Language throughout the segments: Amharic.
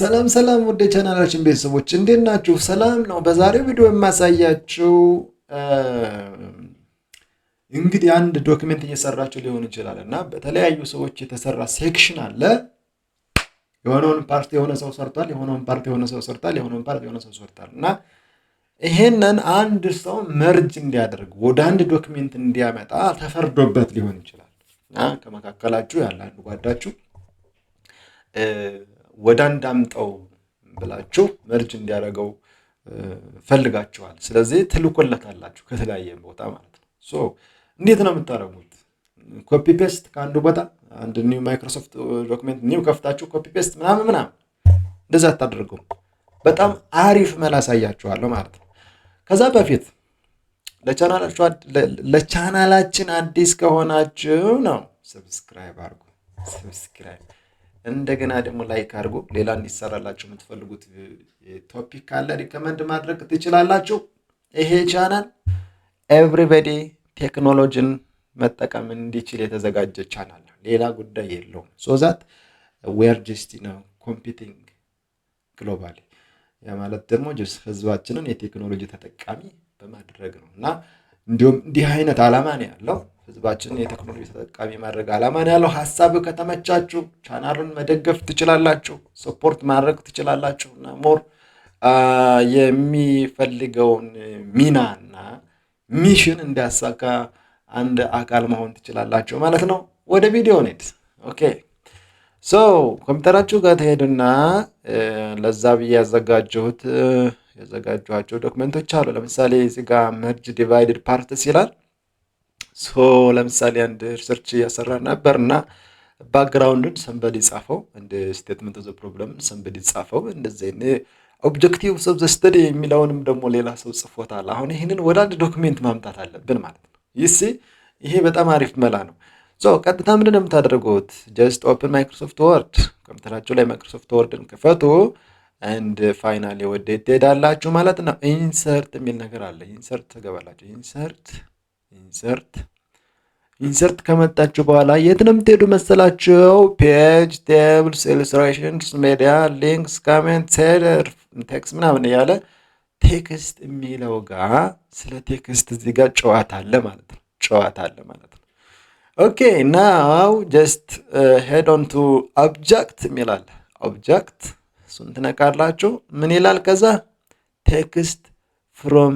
ሰላም ሰላም ወደ ቻናላችን ቤተሰቦች እንዴት ናችሁ? ሰላም ነው። በዛሬው ቪዲዮ የማሳያችሁ እንግዲህ አንድ ዶክመንት እየሰራችሁ ሊሆን ይችላል እና በተለያዩ ሰዎች የተሰራ ሴክሽን አለ። የሆነውን ፓርት የሆነ ሰው ሰርቷል፣ የሆነውን ፓርት የሆነ ሰው ሰርቷል፣ የሆነውን ፓርት የሆነ ሰው ሰርቷል እና ይሄንን አንድ ሰው መርጅ እንዲያደርግ ወደ አንድ ዶክመንት እንዲያመጣ ተፈርዶበት ሊሆን ይችላል እና ከመካከላችሁ ያለ አንድ ጓዳችሁ ወደ አንድ አምጠው ብላችሁ መርጅ እንዲያደርገው ፈልጋችኋል። ስለዚህ ትልኩለታላችሁ ከተለያየ ቦታ ማለት ነው። ሶ እንዴት ነው የምታደርጉት? ኮፒ ፔስት ከአንዱ ቦታ አንድ ኒው ማይክሮሶፍት ዶክመንት ኒው ከፍታችሁ ኮፒ ፔስት ምናምን እንደዛ አታደርጉ። በጣም አሪፍ መላ አሳያችኋለሁ ማለት ነው። ከዛ በፊት ለቻናላችን አዲስ ከሆናችሁ ነው ሰብስክራይብ አድርጉ። ሰብስክራይብ እንደገና ደግሞ ላይክ አድርጉ። ሌላ እንዲሰራላችሁ የምትፈልጉት ቶፒክ ካለ ሪከመንድ ማድረግ ትችላላችሁ። ይሄ ቻናል ኤቭሪባዲ ቴክኖሎጂን መጠቀም እንዲችል የተዘጋጀ ቻናል ነው። ሌላ ጉዳይ የለውም። ሶ ዛት ዌር ጀስት ነው ኮምፒቲንግ ግሎባሊ። ያ ማለት ደግሞ ህዝባችንን የቴክኖሎጂ ተጠቃሚ በማድረግ ነው እና እንዲሁም እንዲህ አይነት ዓላማ ነው ያለው። ህዝባችንን የቴክኖሎጂ ተጠቃሚ ማድረግ ዓላማ ነው ያለው። ሀሳብ ከተመቻችሁ ቻናሉን መደገፍ ትችላላችሁ፣ ሰፖርት ማድረግ ትችላላችሁ እና ሞር የሚፈልገውን ሚናና ሚሽን እንዲያሳካ አንድ አካል መሆን ትችላላችሁ ማለት ነው። ወደ ቪዲዮ ኔት ኦኬ። ሶ ኮምፒውተራችሁ ጋር ትሄዱና ለዛ ብዬ ያዘጋጇቸው ዶክመንቶች አሉ። ለምሳሌ እዚህ ጋር መርጅ ዲቫይድድ ፓርትስ ይላል። ሶ ለምሳሌ አንድ ሪሰርች እያሰራ ነበር እና ባክግራውንዱን ሰንበዲ ጻፈው፣ እንደ ስቴትመንት ኦፍ ዘ ፕሮብለም ሰንበዲ ጻፈው። እንደዚህ ኦብጀክቲቭስ ኦፍ ዘ ስተዲ የሚለውንም ደግሞ ሌላ ሰው ጽፎታል። አሁን ይህንን ወደ አንድ ዶክሜንት ማምጣት አለብን ማለት ነው። ይሄ በጣም አሪፍ መላ ነው። ሶ ቀጥታ ምንድን ነው የምታደርጉት? ጀስት ኦፕን ማይክሮሶፍት ወርድ። ኮምፒውተራችሁ ላይ ማይክሮሶፍት ወርድን ክፈቱ። አንድ ፋይናሊ ወዴት ትሄዳላችሁ ማለት ነው። ኢንሰርት የሚል ነገር አለ። ኢንሰርት ትገባላችሁ። ኢንሰርት ከመጣችሁ በኋላ የት ነው የምትሄዱ መሰላችሁ? ፔጅ፣ ቴብልስ፣ ኢሉስትሬሽንስ፣ ሜዲያ፣ ሊንክስ፣ ካሜንት፣ ሄደር፣ ቴክስት ምናምን እያለ ቴክስት የሚለው ጋር ስለ ቴክስት እዚህ ጋር ጨዋታ አለ ማለት ነው። ኦኬ ናው ጀስት ሄድ ኦን ቱ ኦብጀክት የሚላል። ኦብጀክት እሱን ትነካላችሁ። ምን ይላል? ከዛ ቴክስት ፍሮም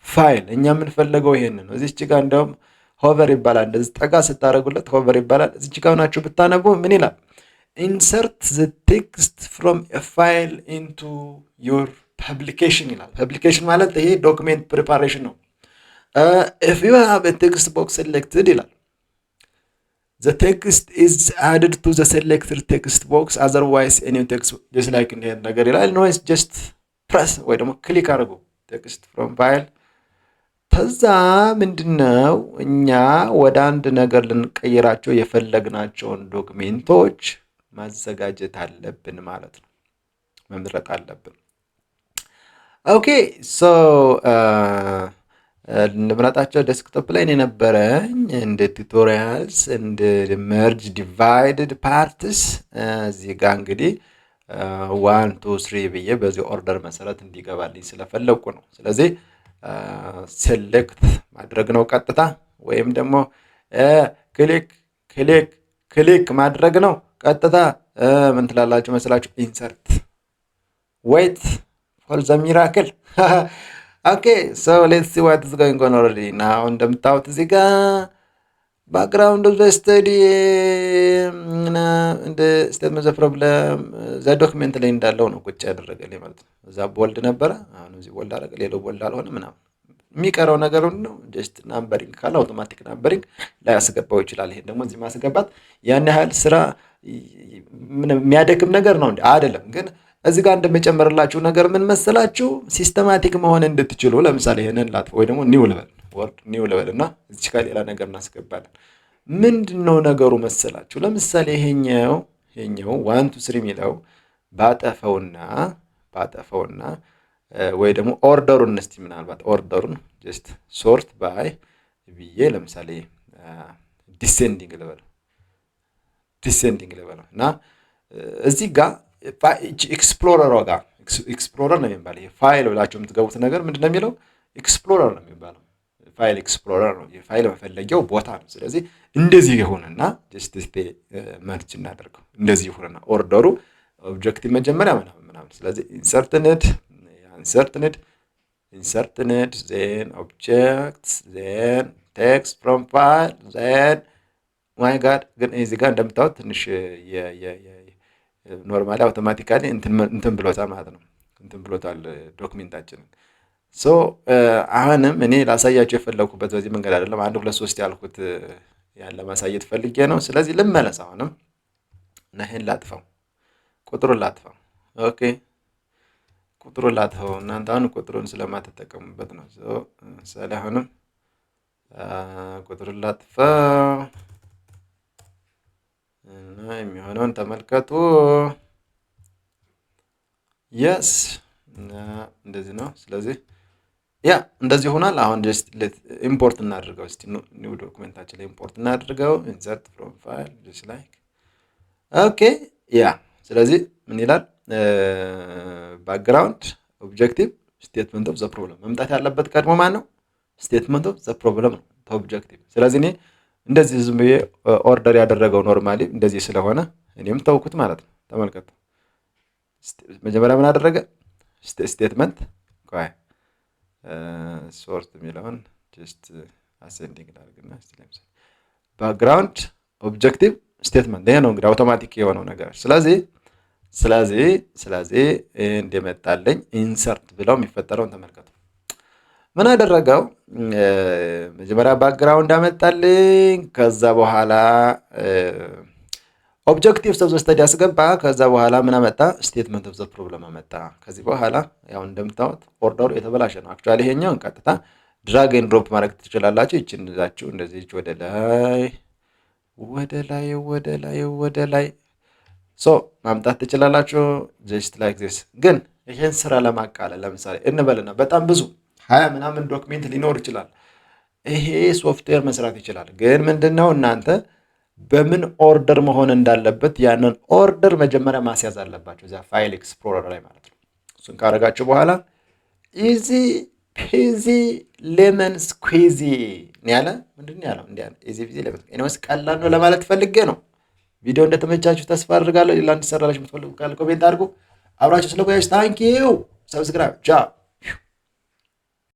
ፋይል። እኛ የምንፈልገው ይሄንን ነው። እዚች ጋር እንደውም ሆቨር ይባላል። እንደዚህ ጠጋ ስታደርጉለት ሆቨር ይባላል። እዚች ጋር ሆናችሁ ብታነቡ ምን ይላል? ኢንሰርት ዘ ቴክስት ፍሮም ኤ ፋይል ኢንቱ ዮር ፐብሊኬሽን ይላል። ፐብሊኬሽን ማለት ይሄ ዶክሜንት ፕሪፓሬሽን ነው። ኢፍ ዩ ሃቭ ኤ ቴክስት ቦክስ ሴሌክትድ ይላል the text is added to the selected text box, otherwise any text just like in here ነገር ይላል። ኖይስ just press ወይ ደግሞ ክሊክ አድርጉ text from file። ከዛ ምንድነው እኛ ወደ አንድ ነገር ልንቀይራቸው የፈለግናቸውን ዶክሜንቶች ማዘጋጀት አለብን ማለት ነው፣ መምረጥ አለብን። ኦኬ ሶ ልምረጣቸው። ዴስክቶፕ ላይ የነበረኝ እንደ ቱቶሪያልስ እንደ መርጅ ዲቫይድድ ፓርትስ እዚህ ጋር እንግዲህ 1 2 3 ብዬ በዚህ ኦርደር መሰረት እንዲገባልኝ ስለፈለኩ ነው። ስለዚህ ሴሌክት ማድረግ ነው ቀጥታ፣ ወይም ደግሞ ክሊክ ማድረግ ነው ቀጥታ። ምን ትላላችሁ መስላችሁ? ኢንሰርት ዌይት ፎር ዘ ሚራክል። ኦኬ ሶ ሌትስ ሲ ዋት ኢዝ ጎይንግ ኦን ኦልሬዲ ናው። እንደምታዩት እዚህ ጋር ባክግራውንድ ኦፍ ዘ ስተዲ እና እንደ ስቴትመንት ኦፍ ፕሮብለም ዘ ዶክመንት ላይ እንዳለው ነው ቁጭ ያደረገልኝ ማለት ነው። እዛ ቦልድ ነበረ፣ አሁን እዚህ ቦልድ አደረገ። ሌላው ቦልድ አልሆነ ምናምን። የሚቀረው ነገር ነው ጀስት ናምበሪንግ ካለ አውቶማቲክ ናምበሪንግ ላይ ያስገባው ይችላል። ይሄን ደግሞ እዚህ ማስገባት ያን ያህል ስራ የሚያደክም ነገር ነው አይደለም። ግን እዚህ ጋር እንደምጨምርላችሁ ነገር ምን መሰላችሁ? ሲስተማቲክ መሆን እንድትችሉ። ለምሳሌ ይሄንን ላጥፍ ወይ ደግሞ ኒው ልበል፣ ወርድ ኒው ልበል እና እዚህ ጋር ሌላ ነገር እናስገባለን። ምንድነው ነገሩ መሰላችሁ? ለምሳሌ ይሄኛው 1 2 3 የሚለው ባጠፈውና ወይ ደግሞ ኦርደሩን እስቲ ምናልባት ኦርደሩን ጀስት ሶርት ባይ ብዬ ለምሳሌ ዲሴንዲንግ ልበለው እና እዚህ ጋር ኤክስፕሎረር ጋር ኤክስፕሎረር ነው የሚባለው። ፋይል ብላችሁ የምትገቡት ነገር ምንድን ነው የሚለው? ኤክስፕሎረር ነው የሚባለው። ፋይል ኤክስፕሎረር ነው፣ የፋይል መፈለጊያው ቦታ ነው። ስለዚህ እንደዚህ ይሁንና ጀስት መርጅ እናደርገው። እንደዚህ ይሁንና ኦርደሩ ኦብጀክቲቭ መጀመሪያ ምናምን። ስለዚህ ኢንሰርትንድ ዜን ኦብጀክት ዜን ቴክስት ፍሮም ፋይል ዜን ማይ ጋድ። ግን እዚህ ጋር እንደምታዩት ትንሽ ኖርማሊ አውቶማቲካሊ እንትን ብሎታል ማለት ነው። እንትን ብሎታል ዶክሜንታችንን። ሶ አሁንም እኔ ላሳያቸው የፈለኩበት በዚህ መንገድ አይደለም። 1 2 3 ያልኩት ያለ ማሳየት ፈልጌ ነው። ስለዚህ ልመለስ አሁንም እና ይሄን ላጥፋው፣ ቁጥሩን ላጥፋው። ኦኬ ቁጥሩን ላጥፋው። እናንተ አሁን ቁጥሩን ስለማትጠቀሙበት ነው። አሁንም ቁጥሩን ላጥፋው እና የሚሆነውን ተመልከቱ። የስ እና እንደዚህ ነው። ስለዚህ ያ እንደዚህ ሆኗል። አሁን ጀስት ኢምፖርት እናድርገው። እስቲ ኒው ዶክመንታችን ላይ ኢምፖርት እናድርገው። ኢንሰርት ፍሮም ፋይል ጀስት ላይክ ኦኬ ያ። ስለዚህ ምን ይላል? ባክግራውንድ ኦብጀክቲቭ ስቴትመንት ኦፍ ዘ ፕሮብለም። መምጣት ያለበት ቀድሞ ማን ነው? ስቴትመንት ኦፍ ዘ ፕሮብለም ነው ኦብጀክቲቭ። ስለዚህ እኔ እንደዚህ ዝም ብዬ ኦርደር ያደረገው ኖርማሊ እንደዚህ ስለሆነ እኔም ተውኩት ማለት ነው። ተመልከቱ። መጀመሪያ ምን አደረገ? ስቴትመንት ቆይ ሶርት የሚለውን ጀስት አሴንዲንግ ላድርግና እስቲ ለምሳሌ ባክግራውንድ ኦብጀክቲቭ ስቴትመንት። ይሄ ነው እንግዲህ አውቶማቲክ የሆነው ነገር። ስለዚህ እንደመጣልኝ ኢንሰርት ብለው የሚፈጠረውን ተመልከቱ። ምን አደረገው? መጀመሪያ ባክግራውንድ አመጣልኝ። ከዛ በኋላ ኦብጀክቲቭ ኦፍ ዘ ስተዲ አስገባ። ከዛ በኋላ ምን አመጣ? ስቴትመንት ኦፍ ዘ ፕሮብለም አመጣ። ከዚህ በኋላ ያው እንደምታዩት ኦርደሩ የተበላሸ ነው። አክቹአሊ ይሄኛውን ቀጥታ ድራግ ኤንድ ድሮፕ ማድረግ ትችላላችሁ። ይችን ይዛችሁ እንደዚህ ወደ ላይ ሶ ማምጣት ትችላላችሁ። ጀስት ላይክ ዚስ። ግን ይሄን ስራ ለማቃለል ለምሳሌ እንበልና በጣም ብዙ 20 ምናምን ዶክሜንት ሊኖር ይችላል። ይሄ ሶፍትዌር መስራት ይችላል። ግን ምንድነው እናንተ በምን ኦርደር መሆን እንዳለበት ያንን ኦርደር መጀመሪያ ማስያዝ አለባችሁ እዛ ፋይል ኤክስፕሎረር ላይ ማለት ነው። እሱን ካረጋችሁ በኋላ ኢዚ ፒዚ ሌመን ስኩዊዚ ያለ ምንድነው ያለው? ኢዚ ፒዚ ሌመን ኤኒዌይስ ቀላል ነው ለማለት ፈልጌ ነው። ቪዲዮ እንደተመቻችሁ ተስፋ አድርጋለሁ። ሌላ እንድሰራላችሁ የምትፈልጉ ካለ ኮሜንት አድርጉ። አብራችሁ ስለቆያችሁ ታንኪዩ። ሰብስክራይብ ቻው።